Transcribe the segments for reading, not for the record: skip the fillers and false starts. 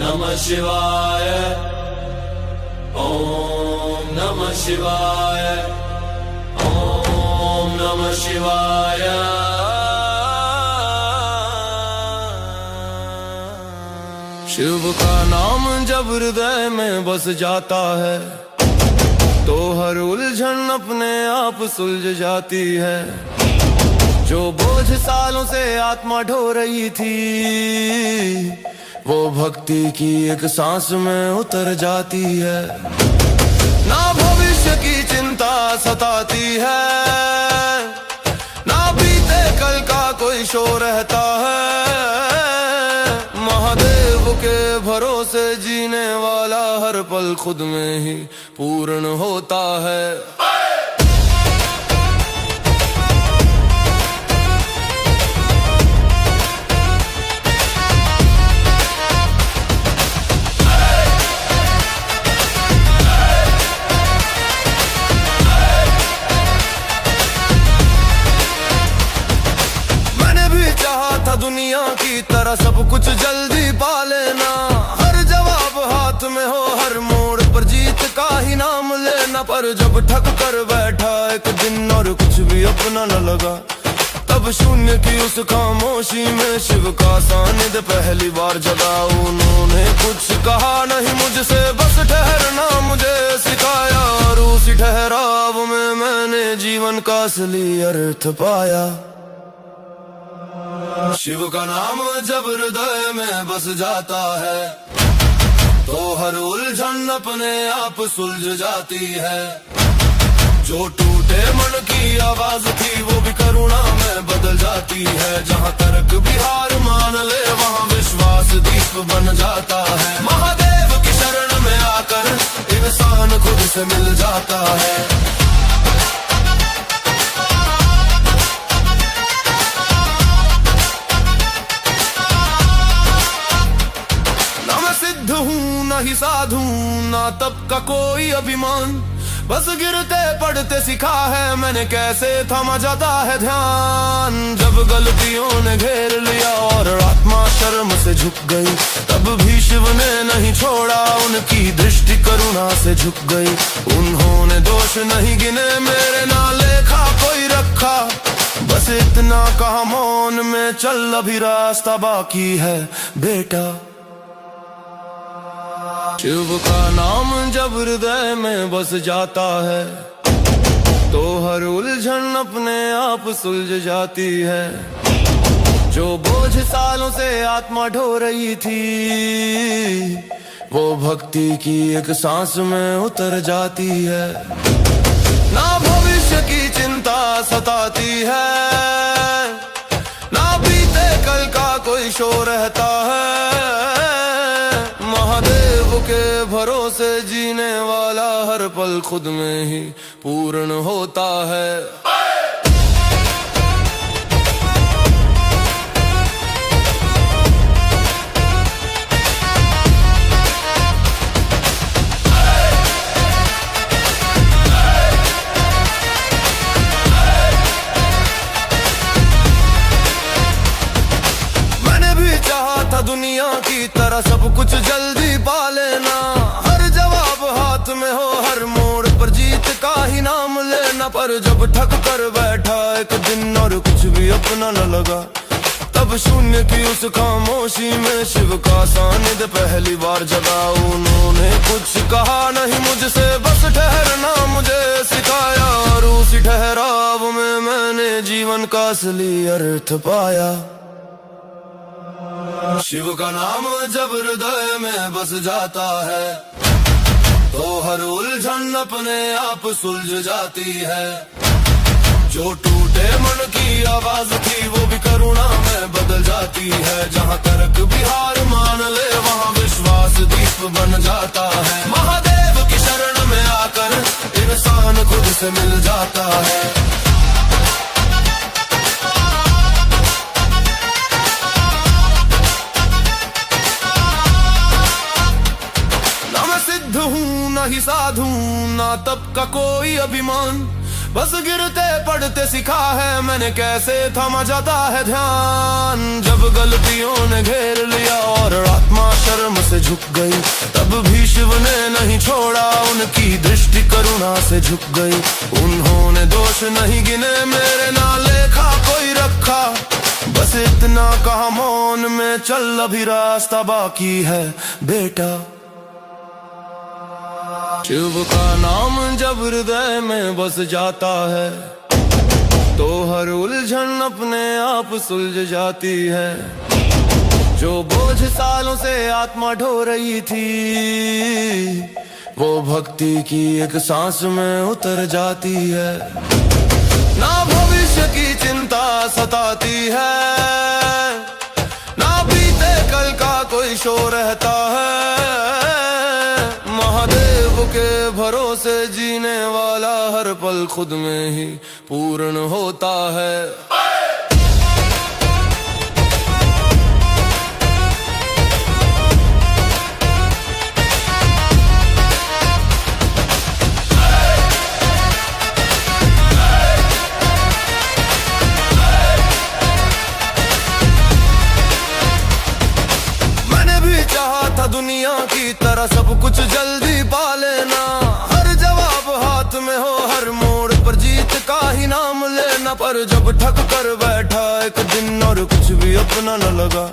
नमः शिवाय। ओम नमः शिवाय। ओम नमः शिवाय। शिव का नाम जब हृदय में बस जाता है तो हर उलझन अपने आप सुलझ जाती है। जो बोझ सालों से आत्मा ढो रही थी वो भक्ति की एक सांस में उतर जाती है। ना भविष्य की चिंता सताती है, ना बीते कल का कोई शो रहता है। महादेव के भरोसे जीने वाला हर पल खुद में ही पूर्ण होता है। दुनिया की तरह सब कुछ जल्दी पा लेना, हर जवाब हाथ में हो, हर मोड़ पर जीत का ही नाम लेना। पर जब ठक कर बैठा एक दिन और कुछ भी अपना न लगा, तब शून्य की उस खामोशी में शिव का सानिध्य पहली बार जगा। उन्होंने कुछ कहा नहीं मुझसे, बस ठहरना मुझे सिखाया, और उसी ठहराव में मैंने जीवन का असली अर्थ पाया। शिव का नाम जब हृदय में बस जाता है तो हर उलझन अपने आप सुलझ जाती है। जो टूटे मन की आवाज थी वो भी करुणा में बदल जाती है। जहाँ तर्क भी हार मान ले वहाँ विश्वास दीप बन जाता है। महादेव की शरण में आकर इंसान खुद से मिल जाता है। ही साधु ना तब का कोई अभिमान, बस गिरते पड़ते सिखा है मैंने कैसे थमा जाता है ध्यान। जब गलतियों ने घेर लिया और आत्मा शर्म से झुक गई, तब भी शिव ने नहीं छोड़ा, उनकी दृष्टि करुणा से झुक गई। उन्होंने दोष नहीं गिने मेरे, ना लेखा कोई रखा, बस इतना कहा मौन में चल अभी रास्ता बाकी है बेटा। शिव का नाम जब हृदय में बस जाता है तो हर उलझन अपने आप सुलझ जाती है। जो बोझ सालों से आत्मा ढो रही थी वो भक्ति की एक सांस में उतर जाती है। ना भविष्य की चिंता सताती है, ना बीते कल का कोई शो रहता है। महादेव के भरोसे जीने वाला हर पल खुद में ही पूर्ण होता है। दुनिया की तरह सब कुछ जल्दी पा लेना, हर जवाब हाथ में हो, हर मोड़ पर जीत का ही नाम लेना। पर जब ठक कर बैठा एक दिन और कुछ भी अपना न लगा, तब शून्य की उस खामोशी में शिव का सानिध्य पहली बार जगा। उन्होंने कुछ कहा नहीं मुझसे, बस ठहरना मुझे सिखाया, और उसी ठहराव में मैंने जीवन का असली अर्थ पाया। शिव का नाम जब हृदय में बस जाता है तो हर उलझन अपने आप सुलझ जाती है। जो टूटे मन की आवाज थी वो भी करुणा में बदल जाती है। जहाँ तर्क भी हार मान ले वहाँ विश्वास दीप बन जाता है। महादेव की शरण में आकर इंसान खुद से मिल जाता है। ना ही साधु ना तब का कोई अभिमान, बस गिरते पड़ते सिखा है मैंने कैसे थमा जाता है ध्यान। जब गलतियों ने घेर लिया और आत्मा शर्म से झुक गई। तब भी शिव ने नहीं छोड़ा, उनकी दृष्टि करुणा से झुक गई। उन्होंने दोष नहीं गिने मेरे, ना लेखा कोई रखा। बस इतना कहा मौन में चल, अभी रास्ता बाकी है बेटा। शिव का नाम जब हृदय में बस जाता है, तो हर उलझन अपने आप सुलझ जाती है। जो बोझ सालों से आत्मा ढो रही थी, वो भक्ति की एक सांस में उतर जाती है। ना भविष्य की चिंता सताती है, ना बीते कल का कोई शोर रहता है। महादेव के भरोसे जीने वाला हर पल खुद में ही पूर्ण होता है। दुनिया की तरह सब कुछ जल्दी पा लेना, हर जवाब हाथ में हो, हर मोड़ पर जीत का ही नाम लेना। पर जब ठक कर बैठा एक दिन और कुछ भी अपना न लगा,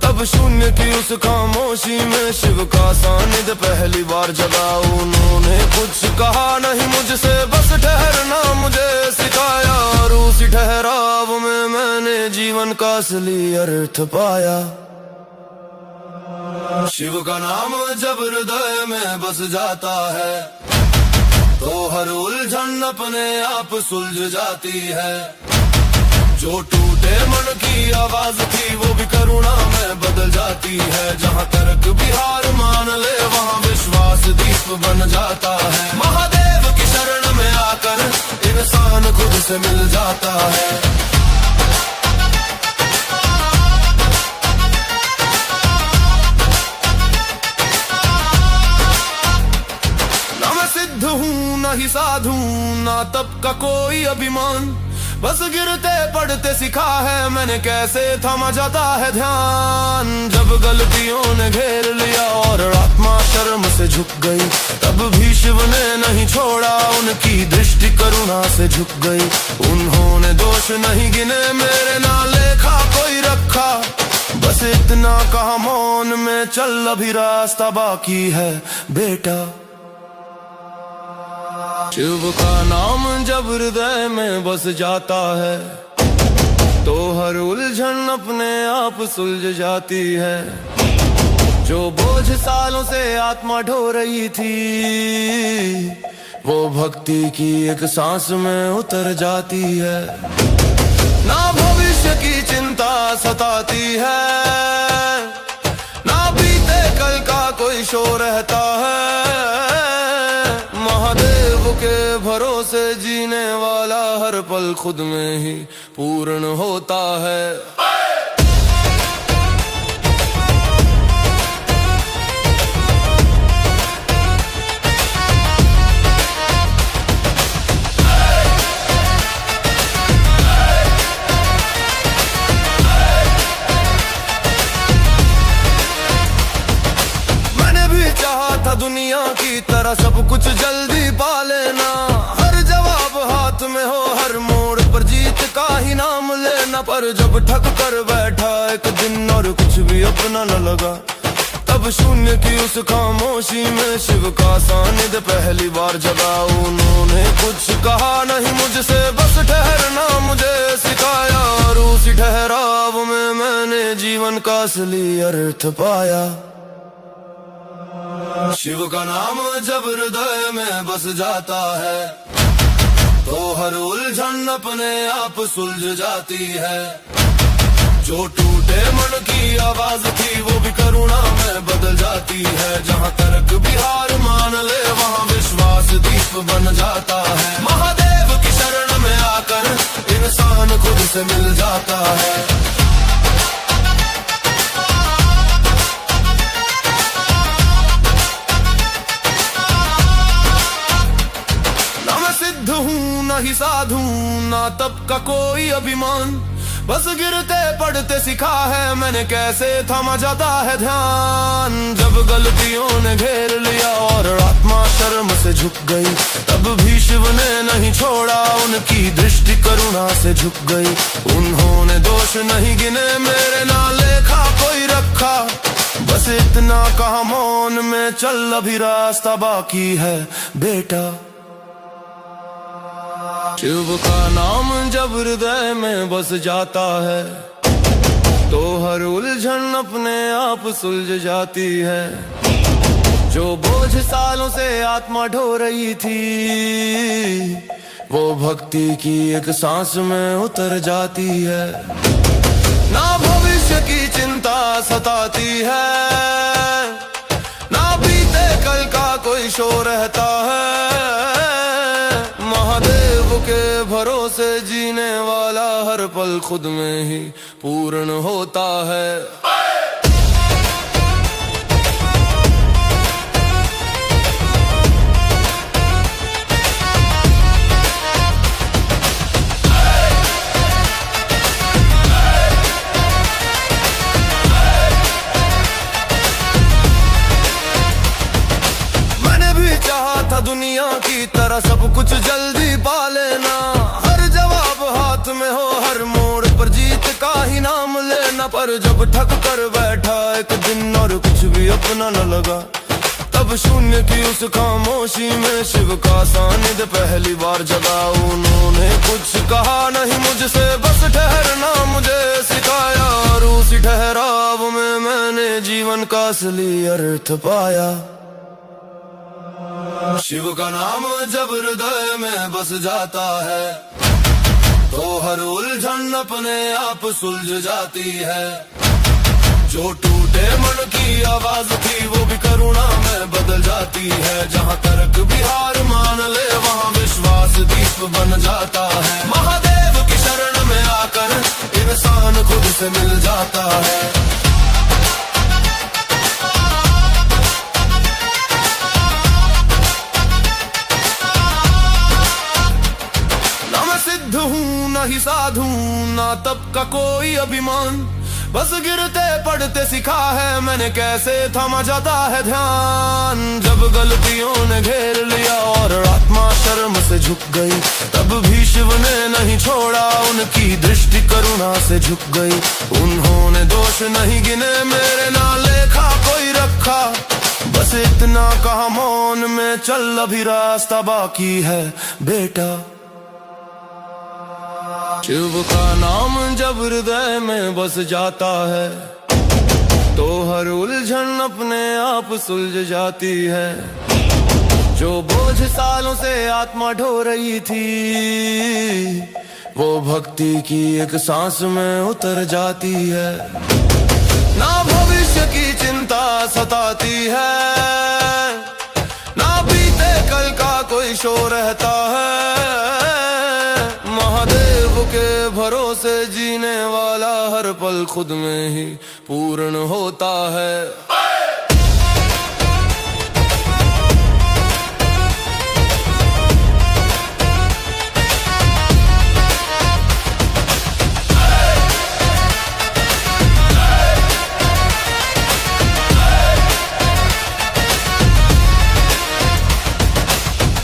तब शून्य की उस खामोशी में शिव का सानिध्य पहली बार जगा। उन्होंने कुछ कहा नहीं मुझसे, बस ठहरना मुझे सिखाया, और उसी ठहराव में मैंने जीवन का असली अर्थ पाया। शिव का नाम जब हृदय में बस जाता है, तो हर उलझन अपने आप सुलझ जाती है। जो टूटे मन की आवाज थी, वो भी करुणा में बदल जाती है। जहाँ तर्क भी हार मान ले, वहाँ विश्वास दीप बन जाता है। महादेव की शरण में आकर इंसान खुद से मिल जाता है। हूँ ना ही साधु, ना तब का कोई अभिमान, बस गिरते पड़ते सिखा है मैंने कैसे थमा जाता है ध्यान। जब गलतियों ने घेर लिया और आत्मा शर्म से झुक गई, तब भी शिव ने नहीं छोड़ा, उनकी दृष्टि करुणा से झुक गई। उन्होंने दोष नहीं गिने मेरे, ना लेखा कोई रखा। बस इतना कहा मौन में चल, अभी रास्ता बाकी है बेटा। शिव का नाम जब हृदय में बस जाता है, तो हर उलझन अपने आप सुलझ जाती है। जो बोझ सालों से आत्मा ढो रही थी, वो भक्ति की एक सांस में उतर जाती है। ना भविष्य की चिंता सताती है, ना बीते कल का कोई शोर रहता है। महादेव के भरोसे जीने वाला हर पल खुद में ही पूर्ण होता है। दुनिया की तरह सब कुछ जल्दी पा लेना, हर जवाब हाथ में हो, हर मोड़ पर जीत का ही नाम लेना। पर जब ठक कर बैठा एक दिन और कुछ भी अपना न लगा, तब शून्य की उस खामोशी में शिव का सानिध्य पहली बार जगा। उन्होंने कुछ कहा नहीं मुझसे, बस ठहरना मुझे सिखाया, और उसी ठहराव में मैंने जीवन का असली अर्थ पाया। शिव का नाम जब हृदय में बस जाता है, तो हर उलझन अपने आप सुलझ जाती है। जो टूटे मन की आवाज थी, वो भी करुणा में बदल जाती है। जहाँ तर्क भी हार मान ले, वहाँ विश्वास दीप बन जाता है। महादेव की शरण में आकर इंसान खुद से मिल जाता है। हूँ ना ही साधु, ना तब का कोई अभिमान, बस गिरते पड़ते सिखा है मैंने कैसे थमा जाता है ध्यान। जब गलतियों ने घेर लिया और आत्मा शर्म से झुक गई, तब भी शिव ने नहीं छोड़ा, उनकी दृष्टि करुणा से झुक गई। उन्होंने दोष नहीं गिने मेरे, ना लेखा कोई रखा, बस इतना कहा मौन में चल, अभी रास्ता बाकी है बेटा। शिव का नाम जब हृदय में बस जाता है, तो हर उलझन अपने आप सुलझ जाती है। जो बोझ सालों से आत्मा ढो रही थी, वो भक्ति की एक सांस में उतर जाती है। ना भविष्य की चिंता सताती है, ना बीते कल का कोई शोर रहता है। महादेव के भरोसे जीने वाला हर पल खुद में ही पूर्ण होता है। दुनिया की तरह सब कुछ जल्दी पा लेना, हर जवाब हाथ में हो, हर मोड़ पर जीत का ही नाम लेना। पर जब ठक कर बैठा एक दिन और कुछ भी अपना न लगा, तब शून्य की उस खामोशी में शिव का सानिध्य पहली बार जगा। उन्होंने कुछ कहा नहीं मुझसे, बस ठहरना मुझे सिखाया, और उसी ठहराव में मैंने जीवन का असली अर्थ पाया। शिव का नाम जब हृदय में बस जाता है, तो हर उलझन अपने आप सुलझ जाती है। जो टूटे मन की आवाज थी, वो भी करुणा में बदल जाती है। जहाँ तर्क भी हार मान ले, वहाँ विश्वास दीप बन जाता है। महादेव की शरण में आकर इंसान खुद से मिल जाता है। सिद्ध हूँ न ही साधु, ना तब का कोई अभिमान, बस गिरते पड़ते सिखा है मैंने कैसे थमा जाता है ध्यान। जब गलतियों ने घेर लिया और आत्मा शर्म से झुक गई, तब भी शिव ने नहीं छोड़ा, उनकी दृष्टि करुणा से झुक गई। उन्होंने दोष नहीं गिने मेरे, ना लेखा कोई रखा, बस इतना कहा मौन में चल, अभी रास्ता बाकी है बेटा। शिव का नाम जब हृदय में बस जाता है, तो हर उलझन अपने आप सुलझ जाती है। जो बोझ सालों से आत्मा ढो रही थी, वो भक्ति की एक सांस में उतर जाती है। ना भविष्य की चिंता सताती है, ना बीते कल का कोई शोर रहता है। महादेव के भरोसे जीने वाला हर पल खुद में ही पूर्ण होता है।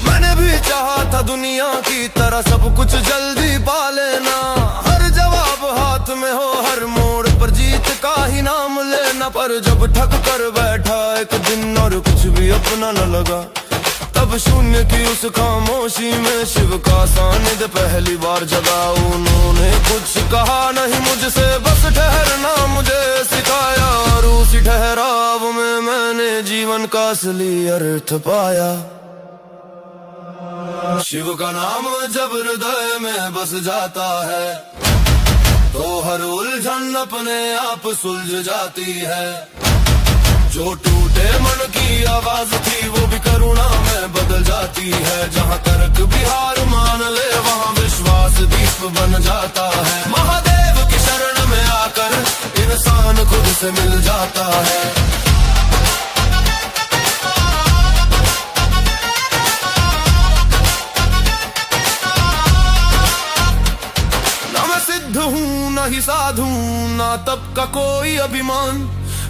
मैंने भी चाहा था दुनिया की तरह सब कुछ जल्दी पा लेना, हर जवाब हाथ में हो, हर मोड़ पर जीत का ही नाम लेना। पर जब ठक कर बैठा एक दिन और कुछ भी अपना न लगा, तब शून्य की उस खामोशी में शिव का सानिध्य पहली बार जगा। उन्होंने कुछ कहा नहीं मुझसे, बस ठहरना मुझे सिखाया, और उसी ठहराव में मैंने जीवन का असली अर्थ पाया। शिव का नाम जब हृदय में बस जाता है, तो हर उलझन अपने आप सुलझ जाती है। जो टूटे मन की आवाज थी, वो भी करुणा में बदल जाती है। जहाँ तर्क भी हार मान ले, वहाँ विश्वास दीप बन जाता है। महादेव की शरण में आकर इंसान खुद से मिल जाता है। सिद्ध हूँ न ही नहीं साधु ना तब का कोई अभिमान,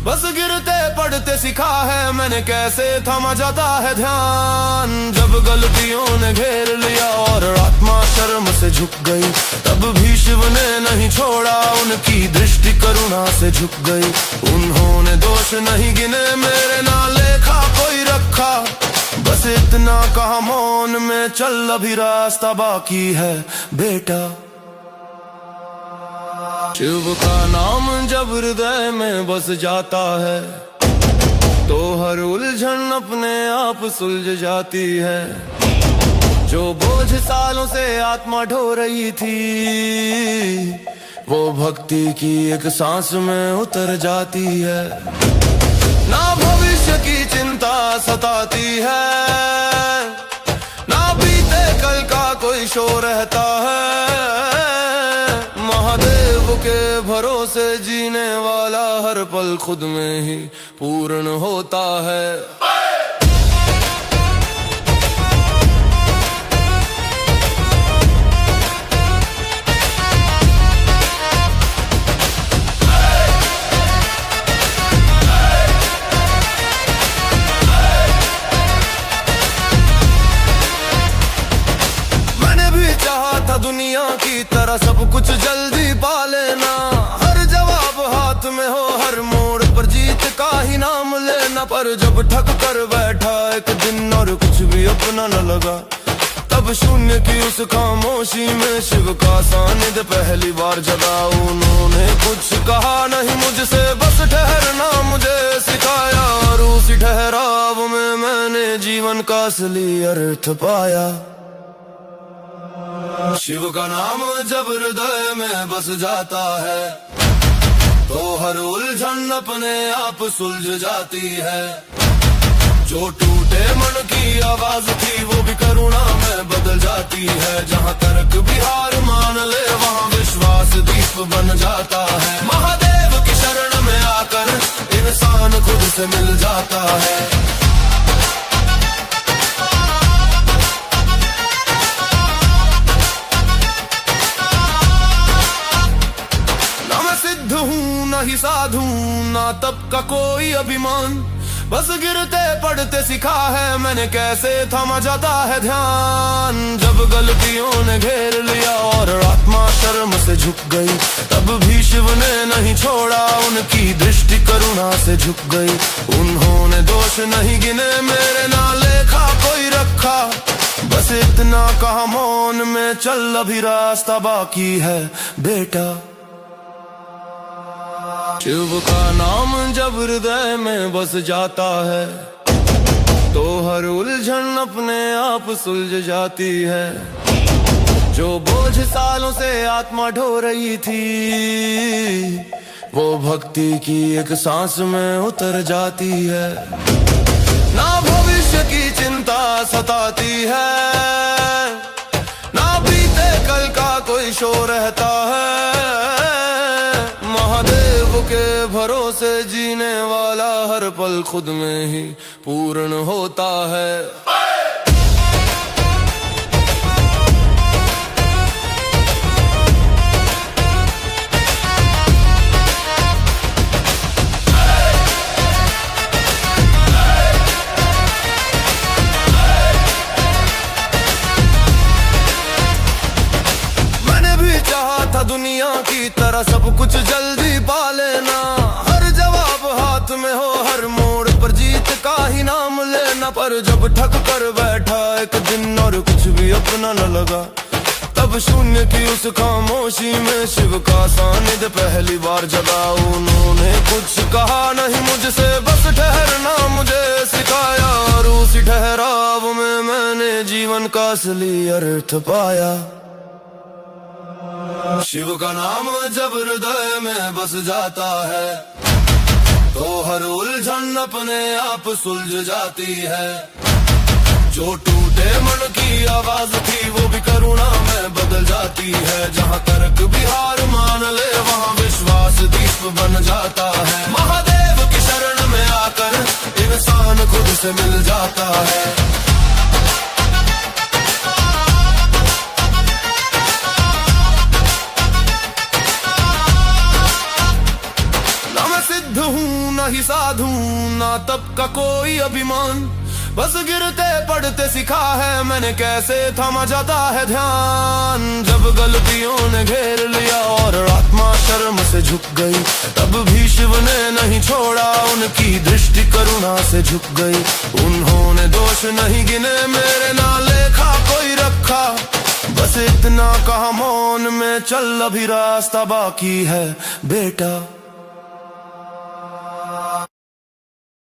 बस गिरते पड़ते सिखा है मैंने कैसे थमा जाता है ध्यान। जब गलतियों ने घेर लिया और आत्मा शर्म से झुक गई, तब भी शिव ने नहीं छोड़ा, उनकी दृष्टि करुणा से झुक गई। उन्होंने दोष नहीं गिने मेरे, ना लेखा कोई रखा, बस इतना कहा मौन में चल अभी रास्ता बाकी है बेटा। शिव का नाम जब हृदय में बस जाता है, तो हर उलझन अपने आप सुलझ जाती है। जो बोझ सालों से आत्मा ढो रही थी, वो भक्ति की एक सांस में उतर जाती है। ना भविष्य की चिंता सताती है, ना बीते कल का कोई शोर रहता है। महादेव के भरोसे जीने वाला हर पल खुद में ही पूर्ण होता है। दुनिया की तरह सब कुछ जल्दी पा लेना, हर जवाब हाथ में हो, हर मोड़ पर जीत का ही नाम लेना। पर जब ठक कर बैठा एक दिन और कुछ भी अपना न लगा, तब शून्य की उस खामोशी में शिव का सानिध्य पहली बार जगा। उन्होंने कुछ कहा नहीं मुझसे, बस ठहरना मुझे सिखाया, और उसी ठहराव में मैंने जीवन का असली अर्थ पाया। शिव का नाम जब हृदय में बस जाता है, तो हर उलझन अपने आप सुलझ जाती है। जो टूटे मन की आवाज थी, वो भी करुणा में बदल जाती है। जहाँ तर्क भी हार मान ले, वहाँ विश्वास दीप बन जाता है। महादेव की शरण में आकर इंसान खुद से मिल जाता है। नहीं साधु ना तब का कोई अभिमान, बस गिरते पड़ते सिखा है मैंने कैसे थमा जाता है ध्यान। जब गलतियों ने घेर लिया और आत्मा शर्म से झुक गई, तब भी शिव ने नहीं छोड़ा, उनकी दृष्टि करुणा से झुक गई। उन्होंने दोष नहीं गिने मेरे, ना लेखा कोई रखा, बस इतना कहा मौन में चल अभी रास्ता बाकी है बेटा। शिव का नाम जब हृदय में बस जाता है, तो हर उलझन अपने आप सुलझ जाती है। जो बोझ सालों से आत्मा ढो रही थी, वो भक्ति की एक सांस में उतर जाती है। ना भविष्य की चिंता सताती है, ना बीते कल का कोई शोर रहता है। महादेव के भरोसे जीने वाला हर पल खुद में ही पूर्ण होता है। दुनिया की तरह सब कुछ जल्दी पा लेना, हर जवाब हाथ में हो, हर मोड़ पर जीत का ही नाम लेना। पर जब ठक कर बैठा एक दिन और कुछ भी अपना न लगा, तब शून्य की उस खामोशी में शिव का सानिध्य पहली बार जगा। उन्होंने कुछ कहा नहीं मुझसे, बस ठहरना मुझे सिखाया, और उसी ठहराव में मैंने जीवन का असली अर्थ पाया। शिव का नाम जब हृदय में बस जाता है, तो हर उलझन अपने आप सुलझ जाती है। जो टूटे मन की आवाज थी, वो भी करुणा में बदल जाती है। जहाँ तर्क भी हार मान ले, वहाँ विश्वास दीप बन जाता है। महादेव की शरण में आकर इंसान खुद से मिल जाता है। ही साधु ना तप का कोई अभिमान, बस गिरते पड़ते सिखा है मैंने कैसे थमा जाता है ध्यान। जब गलतियों ने घेर लिया और आत्मा शर्म से झुक गई, तब भी शिव ने नहीं छोड़ा, उनकी दृष्टि करुणा से झुक गई। उन्होंने दोष नहीं गिने मेरे, ना लेखा कोई रखा, बस इतना कहा मौन में चल अभी रास्ता बाकी है बेटा।